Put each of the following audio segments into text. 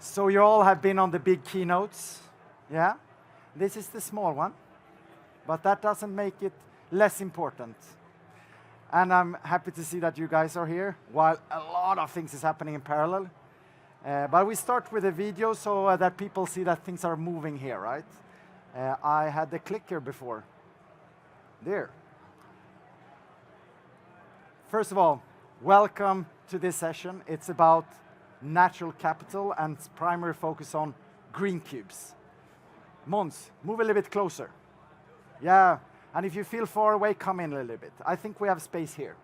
So you all have been on the big keynotes, yeah? This is the small one, but that doesn't make it less important. And I'm happy to see that you guys are here, while a lot of things is happening in parallel. But we start with a video so that people see that things are moving here, right? I had the clicker before. There. First of all, welcome to this session. It's about natural capital and primary focus on green cubes. Måns, move a little bit closer. Yeah, and if you feel far away, come in a little bit. I think we have space here.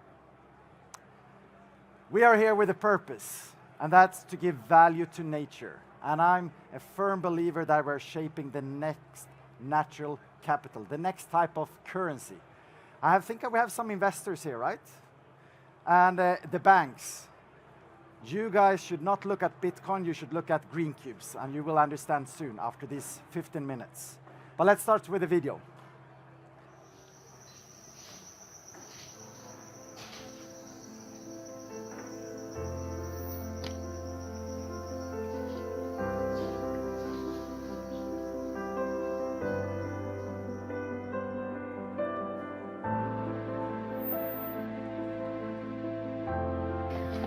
We are here with a purpose, and that's to give value to nature. And I'm a firm believer that we're shaping the next natural capital, the next type of currency. I think we have some investors here, right? And the banks. You guys should not look at Bitcoin, you should look at green cubes, and you will understand soon after these 15 minutes. But let's start with the video.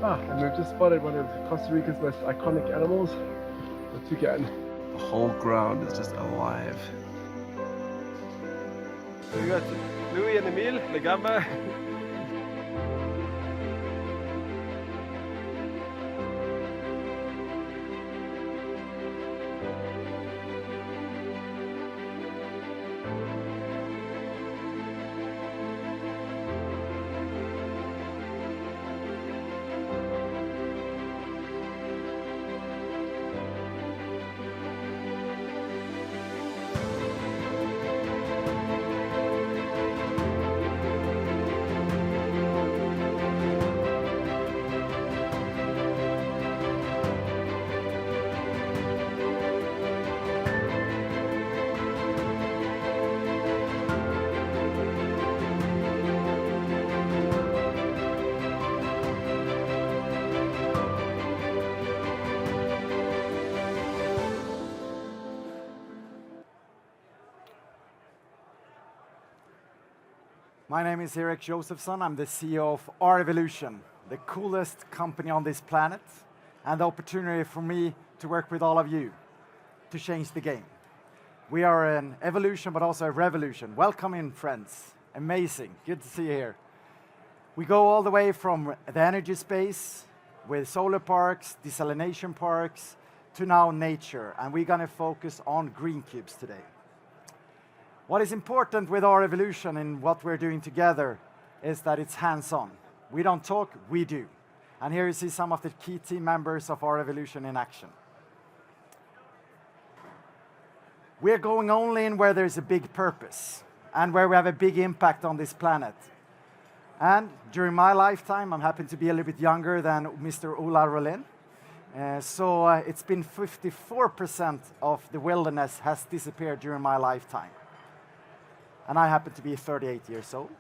And we've just spotted one of Costa Rica's most iconic animals, the toucan. The whole ground is just alive. So we got Louis and Emile, the gamba. My name is Erik Josephson. I'm the CEO of R-Evolution, the coolest company on this planet, and the opportunity for me to work with all of you to change the game. We are an evolution, but also a revolution. Welcome in, friends. Amazing. Good to see you here. We go all the way from the energy space with solar parks, desalination parks, to now nature, and we're going to focus on green cubes today. What is important with our evolution and what we're doing together is that it's hands-on. We don't talk, we do. And here you see some of the key team members of our evolution in action. We're going only in where there's a big purpose and where we have a big impact on this planet. And during my lifetime, I'm happy to be a little bit younger than Mr. Ola Rollin. So it's been 54% of the wilderness has disappeared during my lifetime. And I happen to be 38 years old.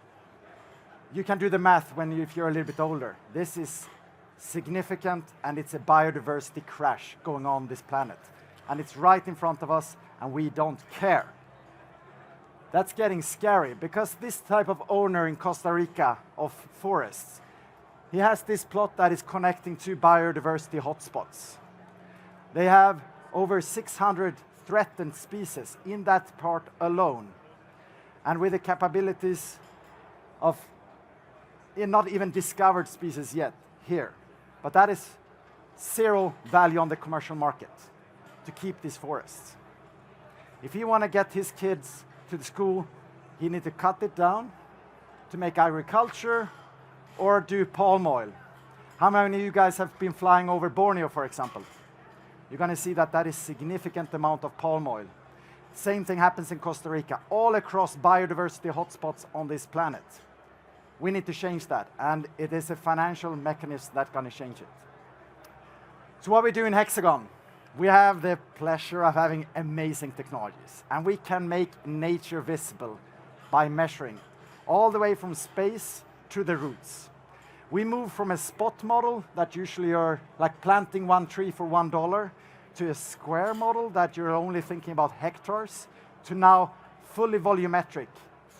You can do the math if you're a little bit older. This is significant, and it's a biodiversity crash going on this planet. And it's right in front of us, and we don't care. That's getting scary, because this type of owner in Costa Rica of forests, he has this plot that is connecting two biodiversity hotspots. They have over 600 threatened species in that part alone. And with the capabilities of not even discovered species yet here. But that is zero value on the commercial market to keep these forests. If you want to get his kids to the school, he needs to cut it down to make agriculture or do palm oil. How many of you guys have been flying over Borneo, for example? You're going to see that that is significant amount of palm oil. Same thing happens in Costa Rica, all across biodiversity hotspots on this planet. We need to change that, and it is a financial mechanism that's going to change it. So what we do in Hexagon, we have the pleasure of having amazing technologies, and we can make nature visible by measuring all the way from space to the roots. We move from a spot model that usually are like planting one tree for $1 to a square model that you're only thinking about hectares, to now fully volumetric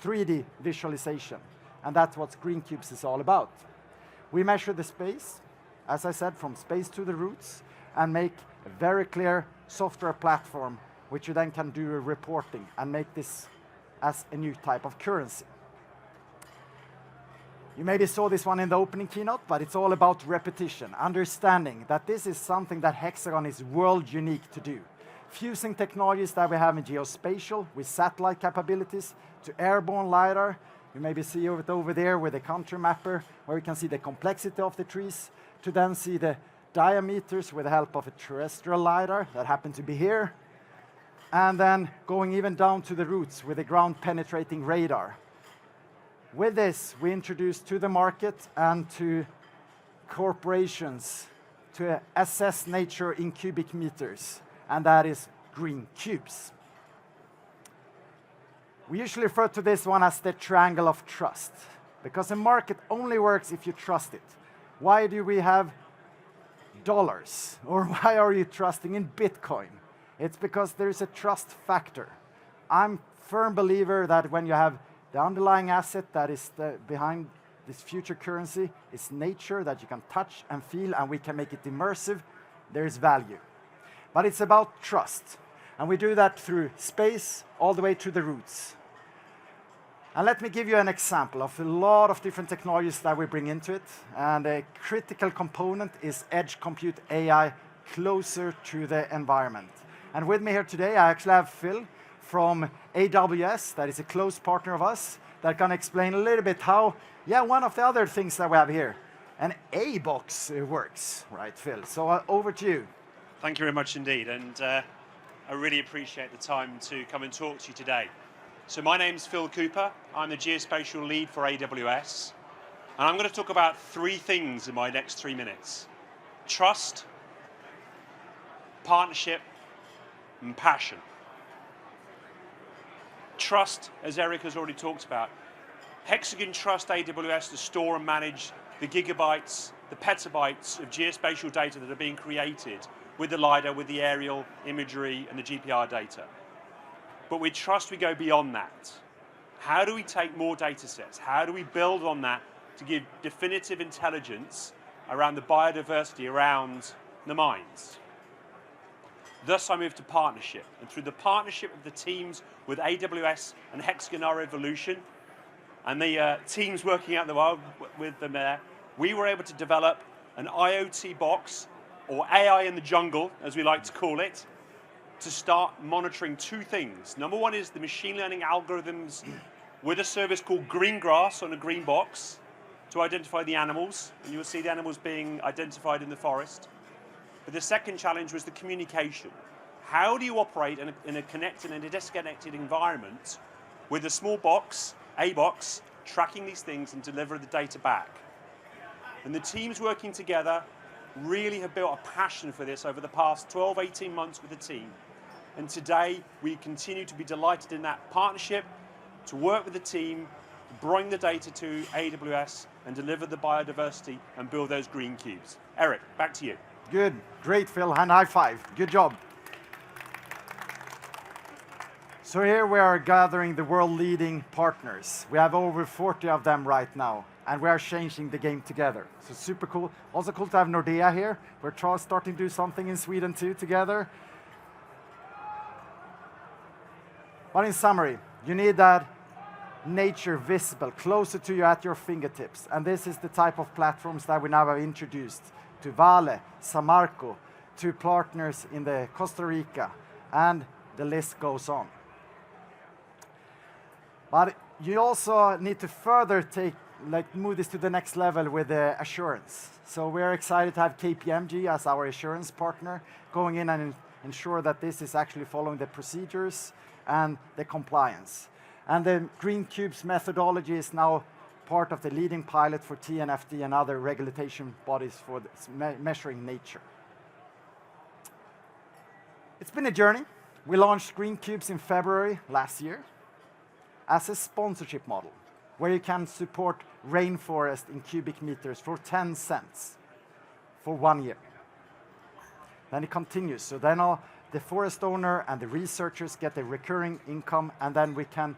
3D visualization. And that's what Green Cubes is all about. We measure the space, as I said, from space to the roots, and make a very clear software platform, which you then can do a reporting and make this as a new type of currency. You maybe saw this one in the opening keynote, but it's all about repetition, understanding that this is something that Hexagon is world unique to do. Fusing technologies that we have in geospatial with satellite capabilities to airborne LiDAR. You maybe see it over there with a contour mapper, where we can see the complexity of the trees, to then see the diameters with the help of a terrestrial LiDAR that happen to be here, and then going even down to the roots with a ground-penetrating radar. With this, we introduce to the market and to corporations to assess nature in cubic meters, and that is Green Cubes. We usually refer to this one as the triangle of trust, because a market only works if you trust it. Why do we have dollars? Or why are you trusting in Bitcoin? It's because there's a trust factor. I'm a firm believer that when you have the underlying asset that is behind this future currency is nature that you can touch and feel, and we can make it immersive, there is value. But it's about trust. And we do that through space all the way to the roots. And let me give you an example of a lot of different technologies that we bring into it. And a critical component is edge compute AI closer to the environment. And with me here today, I actually have Phil from AWS, that is a close partner of us, that can explain a little bit how, one of the other things that we have here, an A-box works, right, Phil? So over to you. Thank you very much indeed, and I really appreciate the time to come and talk to you today. So my name's Phil Cooper. I'm the geospatial lead for AWS, and I'm going to talk about three things in my next 3 minutes: trust, partnership, and passion. Trust, as Eric has already talked about. Hexagon trusts AWS to store and manage the gigabytes, the petabytes of geospatial data that are being created with the LiDAR, with the aerial imagery and the GPR data. But with trust, we go beyond that. How do we take more data sets? How do we build on that to give definitive intelligence around the biodiversity around the mines? Thus, I moved to partnership. And through the partnership of the teams with AWS and Hexagon our Evolution, and the teams working out in the world with them there, we were able to develop an IoT box, or AI in the jungle, as we like to call it, to start monitoring two things. Number one is the machine learning algorithms with a service called Greengrass on a green box to identify the animals, and you will see the animals being identified in the forest. But the second challenge was the communication. How do you operate in a connected and a disconnected environment with a small box, a box, tracking these things and deliver the data back? And the teams working together really have built a passion for this over the past 12, 18 months with the team. And today, we continue to be delighted in that partnership, to work with the team, to bring the data to AWS and deliver the biodiversity and build those green cubes. Eric, back to you. Good, great, Phil, and high five. Good job. So here we are gathering the world-leading partners. We have over 40 of them right now, and we are changing the game together. So super cool. Also cool to have Nordea here. We're starting to do something in Sweden too together. But in summary, you need that nature visible, closer to you at your fingertips. And this is the type of platforms that we now have introduced to Vale, Samarco, to partners in the Costa Rica, and the list goes on. But you also need to further move this to the next level with the assurance. So we're excited to have KPMG as our assurance partner, going in and ensure that this is actually following the procedures and the compliance. And the Green Cubes methodology is now part of the leading pilot for TNFD and other regulation bodies for measuring nature. It's been a journey. We launched Green Cubes in February last year as a sponsorship model, where you can support rainforest in cubic meters for 10 cents for 1 year. Then it continues. So then the forest owner and the researchers get a recurring income, and then we can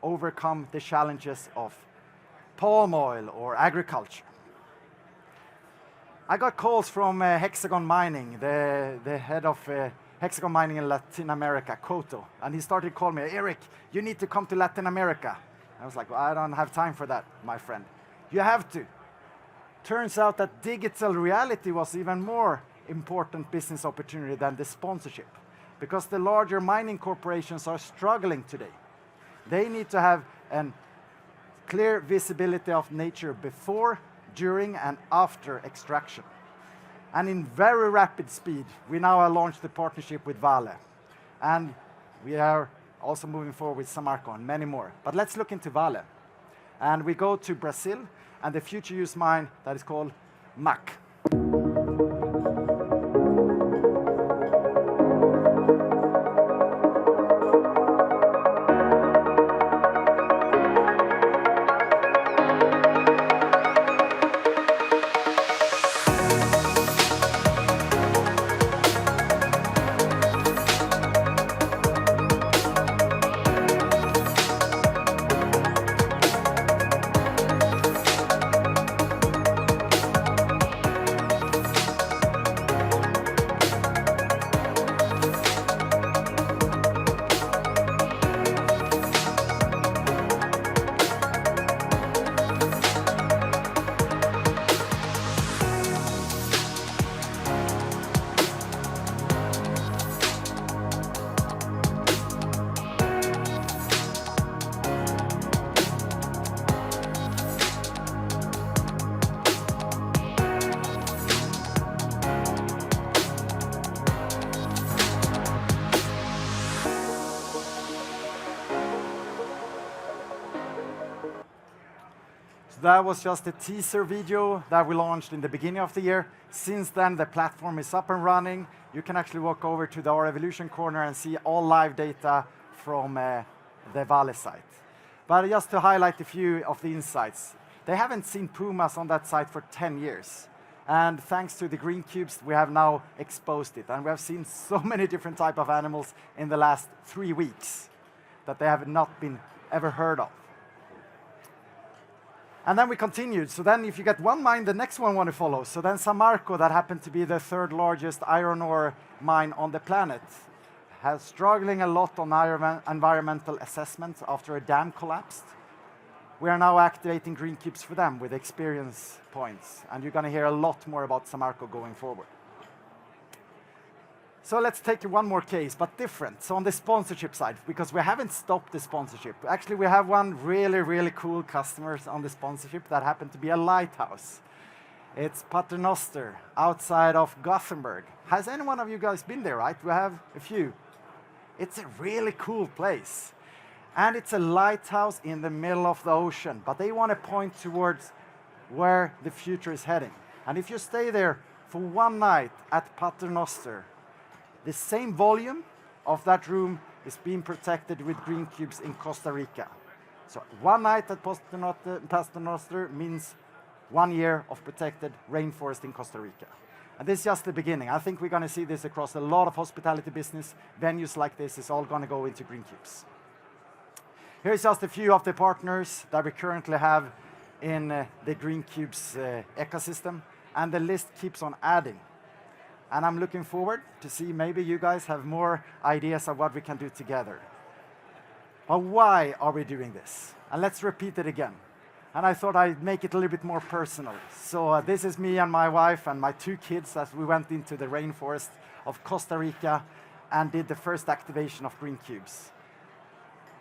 overcome the challenges of palm oil or agriculture. I got calls from Hexagon Mining, the head of Hexagon Mining in Latin America, Koto, and he started calling me, Eric, you need to come to Latin America. I was like, well, I don't have time for that, my friend. You have to. Turns out that digital reality was even more important business opportunity than the sponsorship, because the larger mining corporations are struggling today. They need to have a clear visibility of nature before, during, and after extraction. And in very rapid speed, we now have launched the partnership with Vale. And we are also moving forward with Samarco and many more. But let's look into Vale. And we go to Brazil and the future use mine that is called MAC. That was just a teaser video that we launched in the beginning of the year. Since then, the platform is up and running. You can actually walk over to the R Evolution corner and see all live data from the Vale site. But just to highlight a few of the insights, they haven't seen pumas on that site for 10 years. And thanks to the green cubes, we have now exposed it. And we have seen so many different types of animals in the last 3 weeks that they have not been ever heard of. And then we continued. So then if you get one mine, the next one want to follow. So then Samarco, that happened to be the third largest iron ore mine on the planet, has struggling a lot on environmental assessment after a dam collapsed. We are now activating green cubes for them with experience points. And you're going to hear a lot more about Samarco going forward. So let's take one more case, but different. So on the sponsorship side, because we haven't stopped the sponsorship. Actually, we have one really, really cool customer on the sponsorship that happened to be a lighthouse. It's Paternoster outside of Gothenburg. Has any one of you guys been there, right? We have a few. It's a really cool place. And it's a lighthouse in the middle of the ocean, but they want to point towards where the future is heading. And if you stay there for one night at Paternoster, the same volume of that room is being protected with green cubes in Costa Rica. So one night at Paternoster means 1 year of protected rainforest in Costa Rica. And this is just the beginning. I think we're going to see this across a lot of hospitality business. Venues like this is all going to go into green cubes. Here's just a few of the partners that we currently have in the green cubes ecosystem. And the list keeps on adding. And I'm looking forward to see maybe you guys have more ideas of what we can do together. But why are we doing this? And let's repeat it again. And I thought I'd make it a little bit more personal. So this is me and my wife and my 2 kids as we went into the rainforest of Costa Rica and did the first activation of green cubes.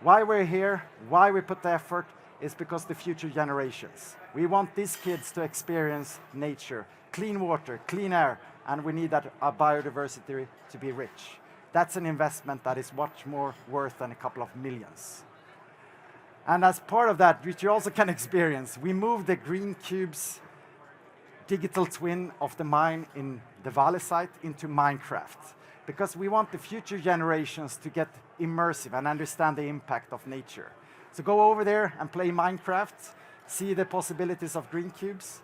Why we're here, why we put the effort, is because the future generations. We want these kids to experience nature, clean water, clean air, and we need that biodiversity to be rich. That's an investment that is much more worth than a couple of millions. And as part of that, which you also can experience, we moved the green cubes digital twin of the mine in the Vale site into Minecraft, because we want the future generations to get immersive and understand the impact of nature. So go over there and play Minecraft, see the possibilities of green cubes,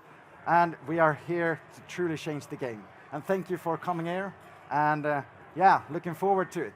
and we are here to truly change the game. And thank you for coming here. And yeah, looking forward to it.